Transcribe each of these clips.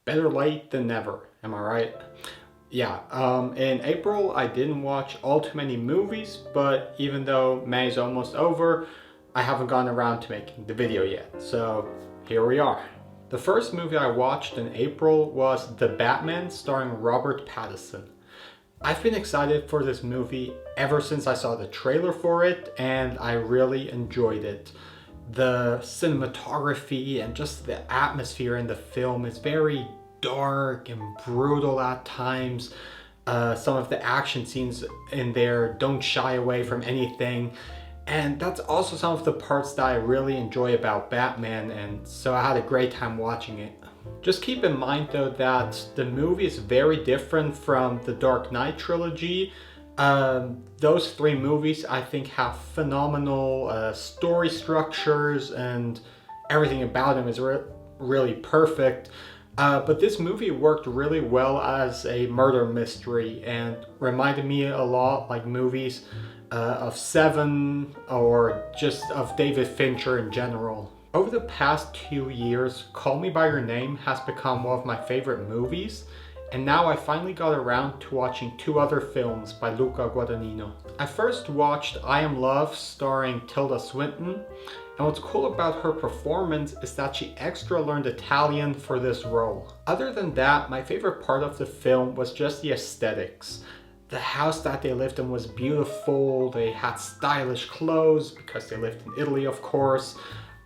better late than never, am I right? Yeah, in April I didn't watch all too many movies, but even though May is almost over, I haven't gotten around to making the video yet, so here we are. The first movie I watched in April was The Batman starring Robert Pattinson. I've been excited for this movie ever since I saw the trailer for it, and I really enjoyed it. The cinematography and just the atmosphere in the film is very dark and brutal at times. Some of the action scenes in there don't shy away from anything. And that's also some of the parts that I really enjoy about Batman, and so I had a great time watching it. Just keep in mind though that the movie is very different from the Dark Knight trilogy. Those three movies I think have phenomenal story structures and everything about them is really perfect. But this movie worked really well as a murder mystery and reminded me a lot like movies of Seven or just of David Fincher in general. Over the past 2 years, Call Me By Your Name has become one of my favorite movies, and now I finally got around to watching two other films by Luca Guadagnino. I first watched I Am Love starring Tilda Swinton, and what's cool about her performance is that she extra learned Italian for this role. Other than that, my favorite part of the film was just the aesthetics. The house that they lived in was beautiful, they had stylish clothes because they lived in Italy of course.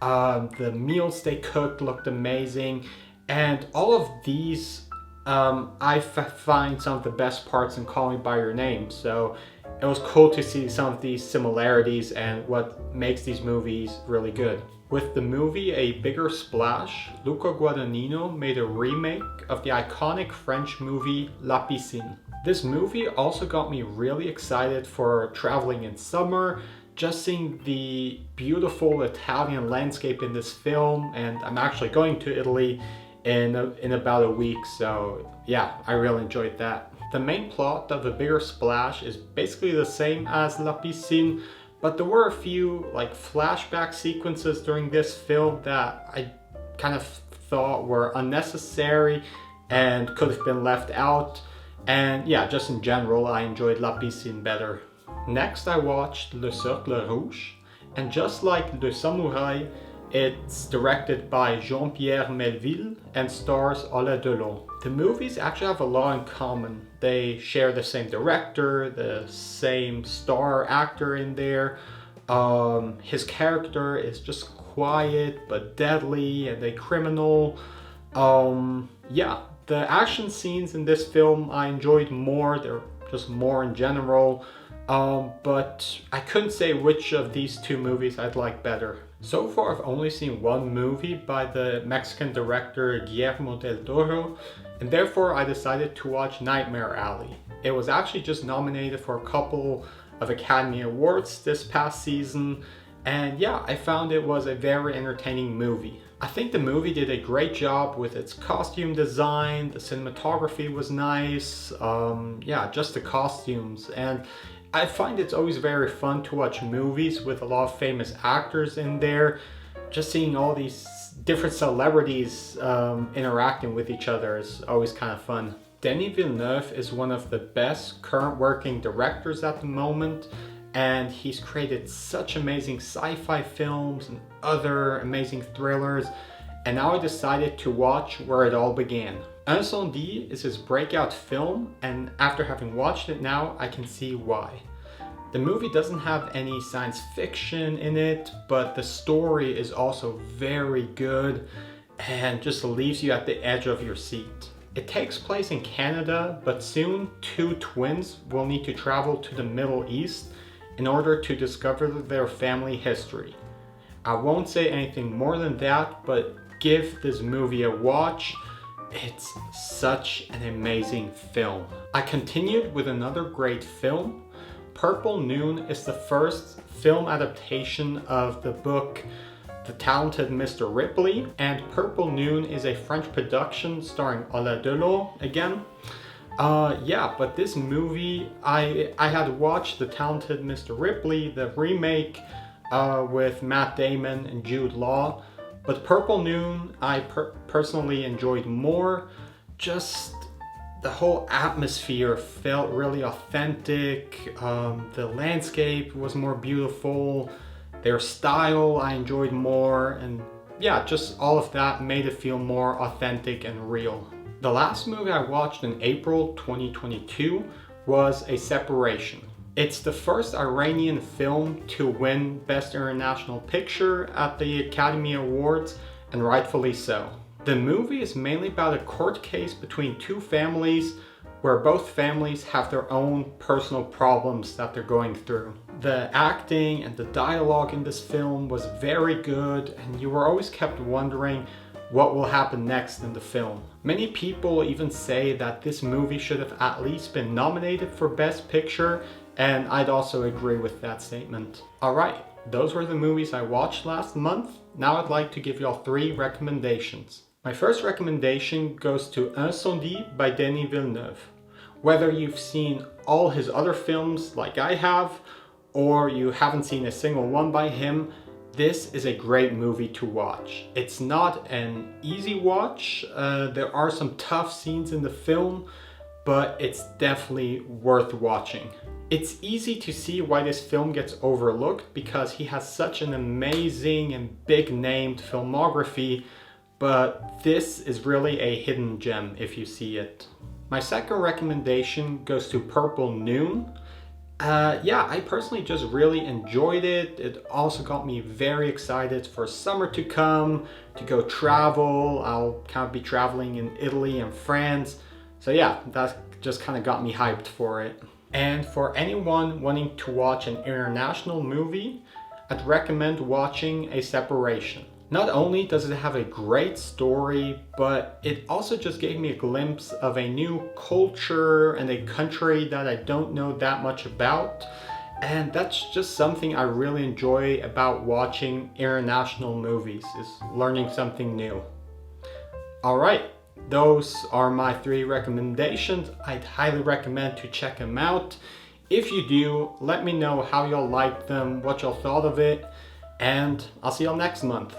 The meals they cooked looked amazing, and all of these I find some of the best parts in Call Me By Your Name, so it was cool to see some of these similarities and what makes these movies really good. With the movie A Bigger Splash, Luca Guadagnino made a remake of the iconic French movie La Piscine. This movie also got me really excited for traveling in summer, just seeing the beautiful Italian landscape in this film, and I'm actually going to Italy in about a week, so yeah, I really enjoyed that. The main plot of A Bigger Splash is basically the same as La Piscine, but there were a few like flashback sequences during this film that I kind of thought were unnecessary and could have been left out, and yeah, just in general I enjoyed La Piscine better. Next I watched Le Cercle Rouge, and just like Le Samouraï, it's directed by Jean-Pierre Melville and stars Alain Delon. The movies actually have a lot in common. They share the same director, the same star actor in there. His character is just quiet but deadly and a criminal. Yeah, the action scenes in this film I enjoyed more. They're just more in general. But I couldn't say which of these two movies I'd like better. So far I've only seen one movie by the Mexican director Guillermo del Toro, and therefore I decided to watch Nightmare Alley. It was actually just nominated for a couple of Academy Awards this past season, and yeah, I found it was a very entertaining movie. I think the movie did a great job with its costume design, the cinematography was nice, yeah, just the costumes, and I find it's always very fun to watch movies with a lot of famous actors in there. Just seeing all these different celebrities interacting with each other is always kind of fun. Denis Villeneuve is one of the best current working directors at the moment, and he's created such amazing sci-fi films and other amazing thrillers, and now I decided to watch where it all began. Incendies is his breakout film, and after having watched it now, I can see why. The movie doesn't have any science fiction in it, but the story is also very good and just leaves you at the edge of your seat. It takes place in Canada, but soon two twins will need to travel to the Middle East in order to discover their family history. I won't say anything more than that, but give this movie a watch. It's such an amazing film. I continued with another great film. Purple Noon is the first film adaptation of the book The Talented Mr. Ripley, and Purple Noon is a French production starring Alain Delon again. Yeah, but this movie, I had watched The Talented Mr. Ripley, the remake with Matt Damon and Jude Law, but Purple Noon I personally enjoyed more. just the whole atmosphere felt really authentic. The landscape was more beautiful. Their style I enjoyed more, and yeah, just all of that made it feel more authentic and real. The last movie I watched in April 2022 was A Separation. It's the first Iranian film to win Best International Picture at the Academy Awards, and rightfully so. The movie is mainly about a court case between two families where both families have their own personal problems that they're going through. The acting and the dialogue in this film was very good, and you were always kept wondering what will happen next in the film. Many people even say that this movie should have at least been nominated for Best Picture, and I'd also agree with that statement. Alright, those were the movies I watched last month. Now I'd like to give y'all 3 recommendations. My first recommendation goes to Incendies by Denis Villeneuve. Whether you've seen all his other films like I have, or you haven't seen a single one by him, this is a great movie to watch. It's not an easy watch. There are some tough scenes in the film, but it's definitely worth watching. It's easy to see why this film gets overlooked because he has such an amazing and big named filmography, but this is really a hidden gem if you see it. My second recommendation goes to Purple Noon. Yeah, I personally just really enjoyed it. It also got me very excited for summer to come, to go travel. I'll kind of be traveling in Italy and France. So yeah, that just kind of got me hyped for it. And for anyone wanting to watch an international movie, I'd recommend watching A Separation. Not only does it have a great story, but it also just gave me a glimpse of a new culture and a country that I don't know that much about. And that's just something I really enjoy about watching international movies, is learning something new. Alright, those are my 3 recommendations. I'd highly recommend to check them out. If you do, let me know how y'all liked them, what y'all thought of it, and I'll see y'all next month.